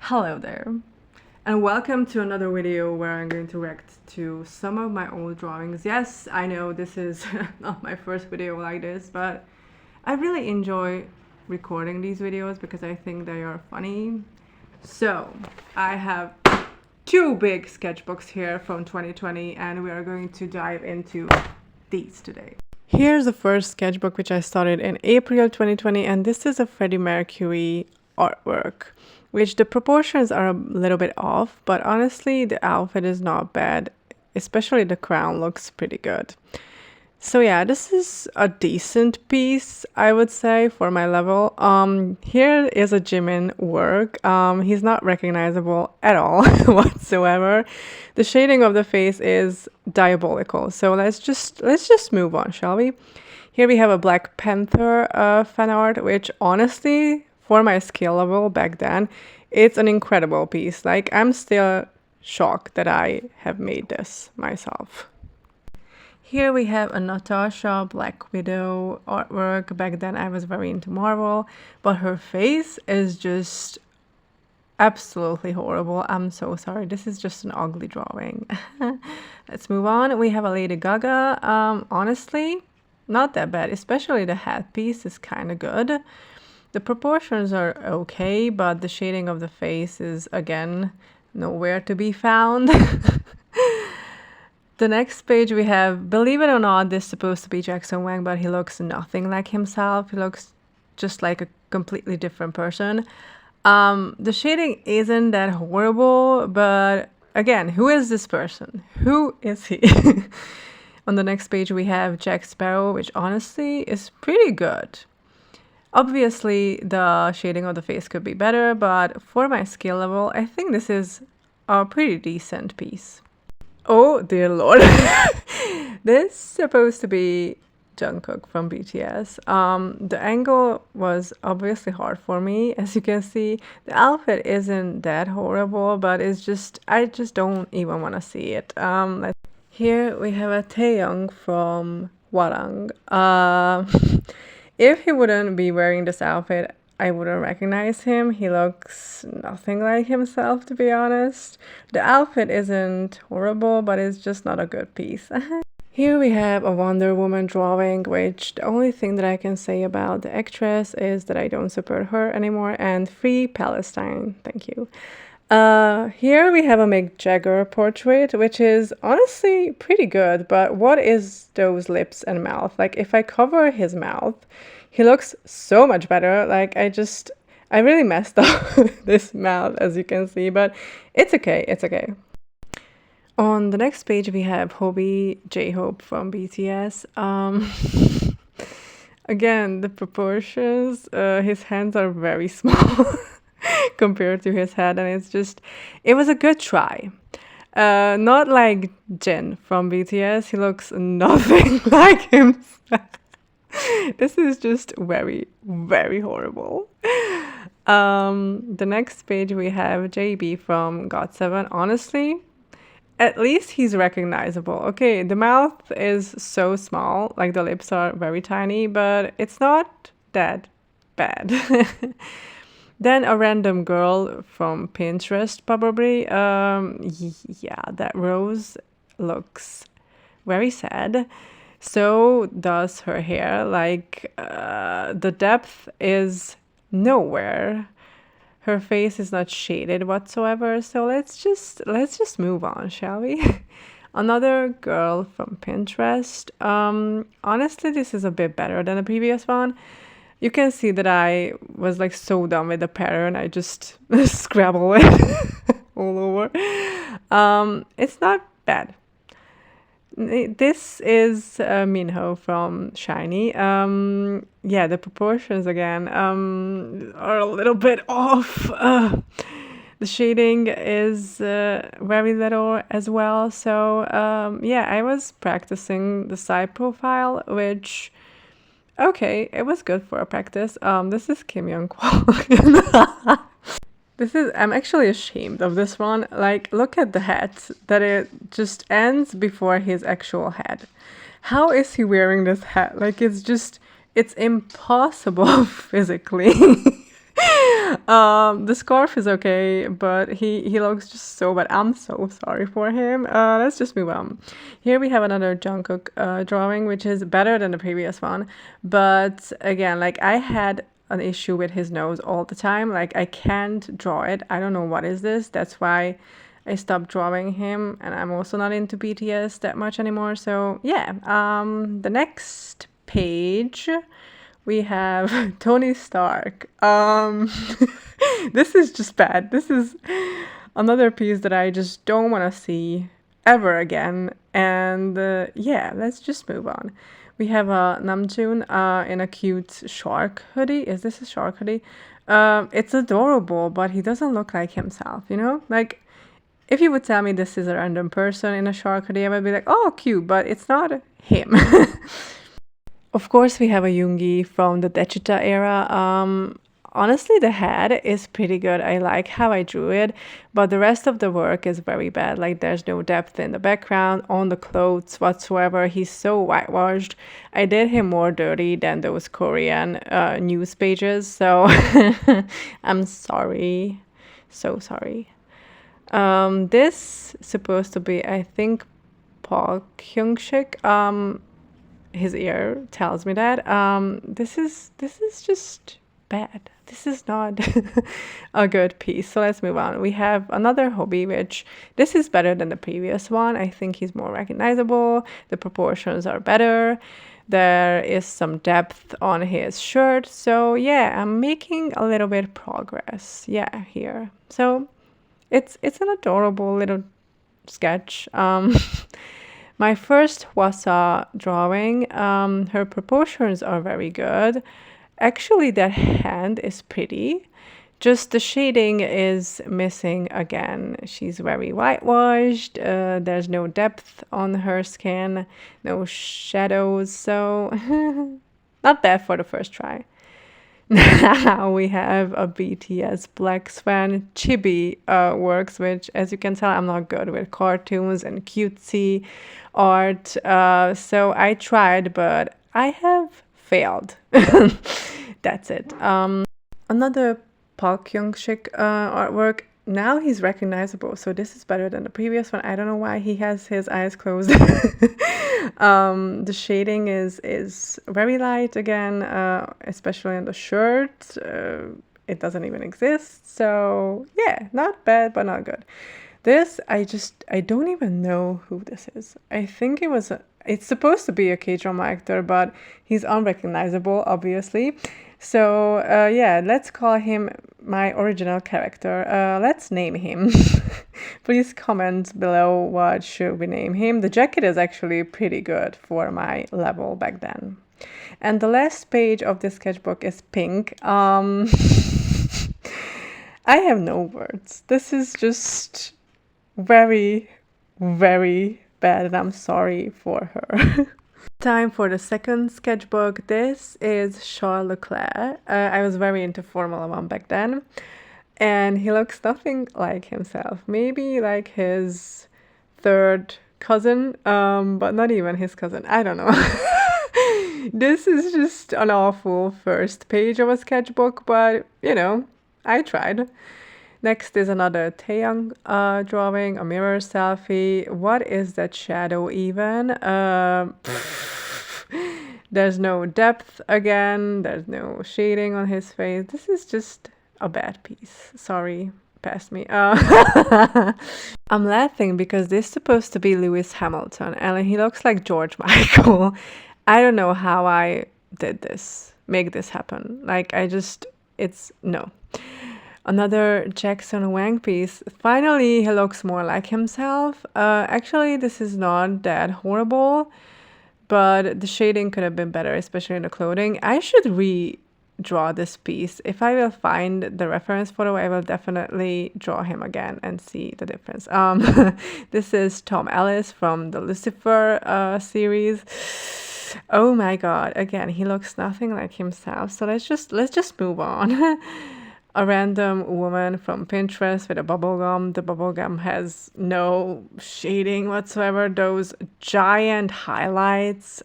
Hello there, and welcome to another video where I'm going to react to some of my old drawings. Yes, I know this is not my first video like this, but I really enjoy recording these videos because I think they are funny. So, I have two big sketchbooks here from 2020 and we are going to dive into these today. Here's the first sketchbook which I started in April 2020, and this is a Freddie Mercury artwork, which the proportions are a little bit off, but honestly the outfit is not bad, especially the crown looks pretty good. So yeah, this is a decent piece, I would say, for my level. Here is a Jimin work. He's not recognizable at all whatsoever. The shading of the face is diabolical. So let's just move on, shall we? Here we have a Black Panther fan art, which honestly, for my skill level back then, it's an incredible piece. Like, I'm still shocked that I have made this myself. Here we have a Natasha Black Widow artwork. Back then I was very into Marvel, but her face is just absolutely horrible. I'm so sorry. This is just an ugly drawing. Let's move on. We have a Lady Gaga. Honestly, not that bad, especially the headpiece is kind of good. The proportions are okay, but the shading of the face is, again, nowhere to be found. The next page we have, believe it or not, this is supposed to be Jackson Wang, but he looks nothing like himself. He looks just like a completely different person. The shading isn't that horrible, but again, who is this person? Who is he? On the next page we have Jack Sparrow, which honestly is pretty good. Obviously, the shading of the face could be better, but for my skill level, I think this is a pretty decent piece. Oh dear lord. This is supposed to be Jungkook from BTS. The angle was obviously hard for me. As you can see, the outfit isn't that horrible, but it's just, I just don't even want to see it. Here we have a Taeyong from Warang. If he wouldn't be wearing this outfit, I wouldn't recognize him. He looks nothing like himself, to be honest. The outfit isn't horrible, but it's just not a good piece. Here we have a Wonder Woman drawing, which the only thing that I can say about the actress is that I don't support her anymore, and free Palestine. Thank you. Here we have a Mick Jagger portrait, which is honestly pretty good, but what is those lips and mouth? Like, if I cover his mouth, he looks so much better. Like, I really messed up this mouth, as you can see, but it's okay, it's okay. On the next page, we have Hobie J-Hope from BTS. Again, the proportions, his hands are very small compared to his head, and it was a good try. Not like Jin from BTS, he looks nothing like himself. This is just very, very horrible. The next page we have JB from GOT7. Honestly, at least he's recognizable. Okay, the mouth is so small, like the lips are very tiny, but it's not that bad. Then a random girl from Pinterest, probably. Yeah, that rose looks very sad. So does her hair. Like, the depth is nowhere. Her face is not shaded whatsoever. So let's just move on, shall we? Another girl from Pinterest. Honestly, this is a bit better than the previous one. You can see that I was like so done with the pattern. I just scrabble it all over. It's not bad. This is Minho from SHINee. Yeah, the proportions again are a little bit off. The shading is very little as well. So yeah, I was practicing the side profile, which, okay, it was good for a practice. This is Kim Young-kwol. I'm actually ashamed of this one. Like, look at the hat, that it just ends before his actual head. How is he wearing this hat? Like, it's impossible physically. The scarf is okay, but he looks just so bad. I'm so sorry for him. Let's just move on. Here we have another Jungkook drawing, which is better than the previous one. But again, like I had an issue with his nose all the time. Like I can't draw it. I don't know what is this. That's why I stopped drawing him, and I'm also not into BTS that much anymore. So yeah, the next page we have Tony Stark. This is just bad. This is another piece that I just don't want to see ever again. And yeah, let's just move on. We have Namjoon in a cute shark hoodie. Is this a shark hoodie? It's adorable, but he doesn't look like himself, you know? Like, if you would tell me this is a random person in a shark hoodie, I would be like, oh, cute, but it's not him. Of course, we have a Yoongi from the Daechita era. Honestly, the head is pretty good. I like how I drew it, but the rest of the work is very bad. Like, there's no depth in the background, on the clothes whatsoever. He's so whitewashed. I did him more dirty than those Korean news pages, so I'm sorry. So sorry. This supposed to be, I think, Park Hyung-sik. His ear tells me that. This is just bad. This is not a good piece. So let's move on. We have another hobby, which this is better than the previous one. I think he's more recognizable. The proportions are better. There is some depth on his shirt. So yeah, I'm making a little bit progress. Yeah, here. So it's an adorable little sketch. My first Hwasa drawing, her proportions are very good. Actually, that hand is pretty. Just the shading is missing again. She's very whitewashed. There's no depth on her skin, no shadows. So, not bad for the first try. Now we have a BTS Black Swan chibi works, which, as you can tell, I'm not good with cartoons and cutesy art. So I tried, but I have failed. That's it. Another Park Hyung-sik artwork. Now he's recognizable, so this is better than the previous one. I don't know why he has his eyes closed. The shading is very light again, especially on the shirt. It doesn't even exist, so yeah, not bad, but not good. This, I don't even know who this is. I think it's supposed to be a K-drama actor, but he's unrecognizable, obviously. So yeah, let's call him my original character. Let's name him. Please comment below what should we name him. The jacket is actually pretty good for my level back then. And the last page of this sketchbook is pink. I have no words. This is just very, very bad, and I'm sorry for her. Time for the second sketchbook. This is Charles Leclerc. I was very into Formula One back then, and he looks nothing like himself. Maybe like his third cousin, but not even his cousin. I don't know. This is just an awful first page of a sketchbook, but you know, I tried. Next is another Taeyang drawing, a mirror selfie. What is that shadow even? There's no depth again. There's no shading on his face. This is just a bad piece. Sorry, past me. I'm laughing because this is supposed to be Lewis Hamilton, and he looks like George Michael. I don't know how I did this, make this happen. Like, no. Another Jackson Wang piece. Finally, he looks more like himself. Actually, this is not that horrible, but the shading could have been better, especially in the clothing. I should redraw this piece. If I will find the reference photo, I will definitely draw him again and see the difference. This is Tom Ellis from the Lucifer series. Oh my god, again, he looks nothing like himself. So let's just move on. A random woman from Pinterest with a bubblegum. The bubblegum has no shading whatsoever. Those giant highlights,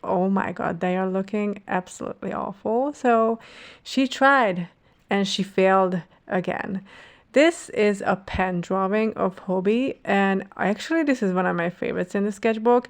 oh my god, they are looking absolutely awful. So she tried. and she failed again. This is a pen drawing of Hobie, and actually this is one of my favorites in the sketchbook.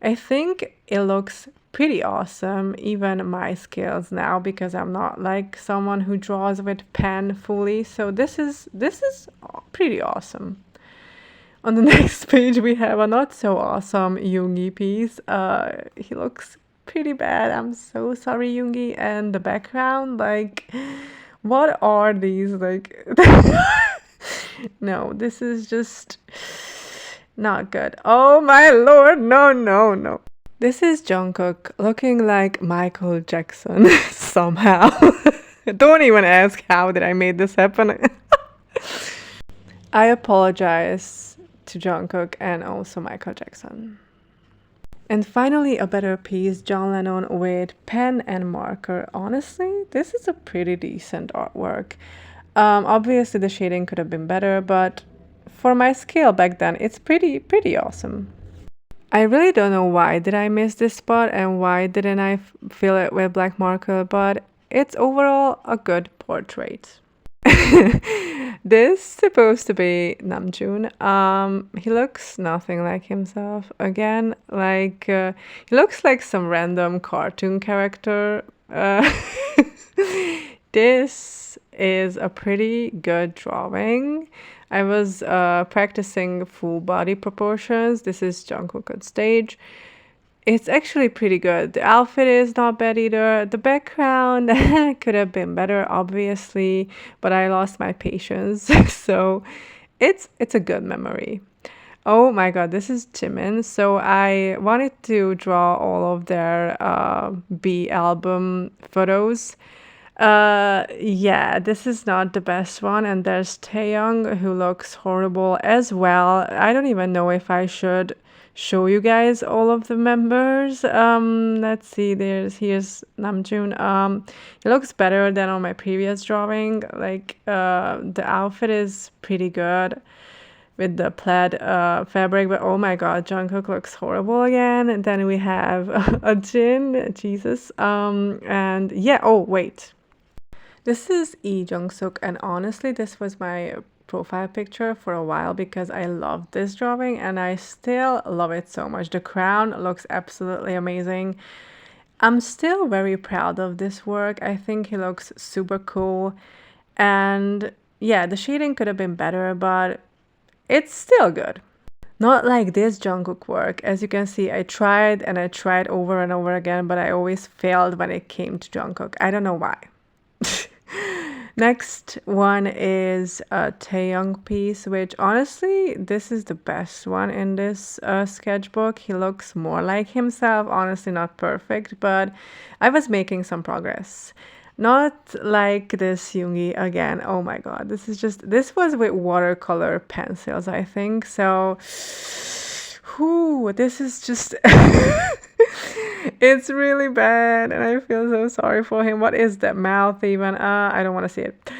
I think it looks pretty awesome, even my skills now, because I'm not like someone who draws with pen fully. So this is pretty awesome. On the next page, we have a not so awesome Yoongi piece. He looks pretty bad. I'm so sorry, Yoongi. And the background, like, what are these? Like, no, this is just not good. Oh my lord, no, no, no. This is Jungkook looking like Michael Jackson somehow. Don't even ask how did I made this happen. I apologize to Jungkook and also Michael Jackson. And finally, a better piece, John Lennon with pen and marker. Honestly, this is a pretty decent artwork. Obviously, the shading could have been better, but for my scale back then, it's pretty awesome. I really don't know why did I miss this spot and why didn't I fill it with black marker, but it's overall a good portrait. This supposed to be Namjoon. He looks nothing like himself. Again, like he looks like some random cartoon character. This is a pretty good drawing. I was practicing full body proportions. This is Jungkook on stage. It's actually pretty good. The outfit is not bad either. The background could have been better, obviously, but I lost my patience. So it's a good memory. Oh my god, this is Jimin. So I wanted to draw all of their B album photos. Yeah, this is not the best one. And there's Taeyong who looks horrible as well. I don't even know if I should show you guys all of the members. Let's see, here's Namjoon. He looks better than on my previous drawing. Like, the outfit is pretty good with the plaid fabric, but oh my god, Jungkook looks horrible again. And then we have a Jin, Jesus. And yeah, oh wait. This is Lee Jung-suk, and honestly, this was my profile picture for a while because I loved this drawing and I still love it so much. The crown looks absolutely amazing. I'm still very proud of this work. I think he looks super cool. And yeah, the shading could have been better, but it's still good. Not like this Jungkook work. As you can see, I tried and I tried over and over again, but I always failed when it came to Jungkook. I don't know why. Next one is a Taeyong piece, which honestly, this is the best one in this sketchbook. He looks more like himself, honestly not perfect, but I was making some progress. Not like this Yoongi again. Oh my god, this was with watercolor pencils, I think. So, whew, this is just... It's really bad and I feel so sorry for him. What is that mouth even? I don't want to see it.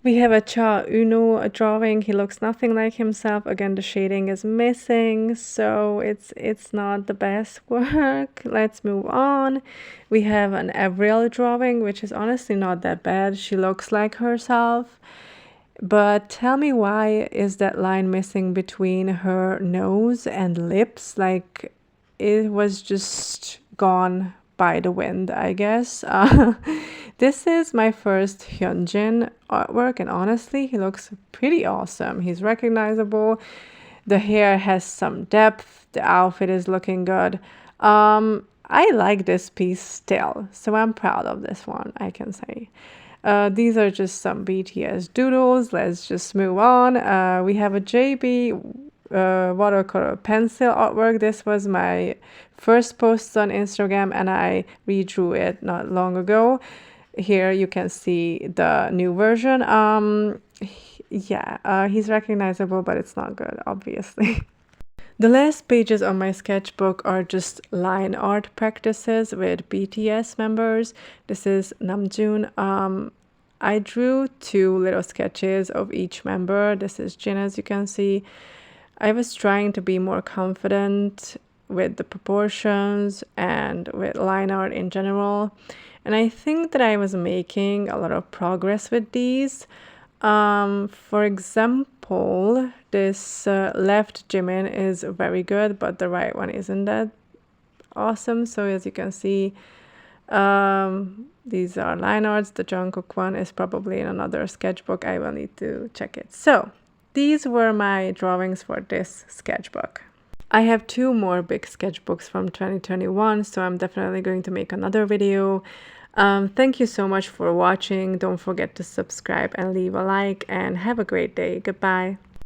We have a Cha Uno drawing. He looks nothing like himself. Again, the shading is missing, so it's not the best work. Let's move on. We have an Avril drawing, which is honestly not that bad. She looks like herself. But tell me, why is that line missing between her nose and lips? Like, it was just gone by the wind, I guess. This is my first Hyunjin artwork, and honestly, he looks pretty awesome. He's recognizable. The hair has some depth. The outfit is looking good. I like this piece still, so I'm proud of this one, I can say. These are just some BTS doodles. Let's just move on. We have a JB watercolor pencil artwork. This was my first post on Instagram and I redrew it not long ago. Here you can see the new version. He's recognizable, but it's not good, obviously. The last pages on my sketchbook are just line art practices with BTS members. This is Namjoon. I drew 2 little sketches of each member. This is Jin, as you can see. I was trying to be more confident with the proportions and with line art in general. And I think that I was making a lot of progress with these. For example, this left Jimin is very good, but the right one isn't that awesome. So as you can see, these are line arts. The Jungkook one is probably in another sketchbook. I will need to check it. So these were my drawings for this sketchbook. I have 2 more big sketchbooks from 2021, so I'm definitely going to make another video. Thank you so much for watching. Don't forget to subscribe and leave a like, and have a great day. Goodbye.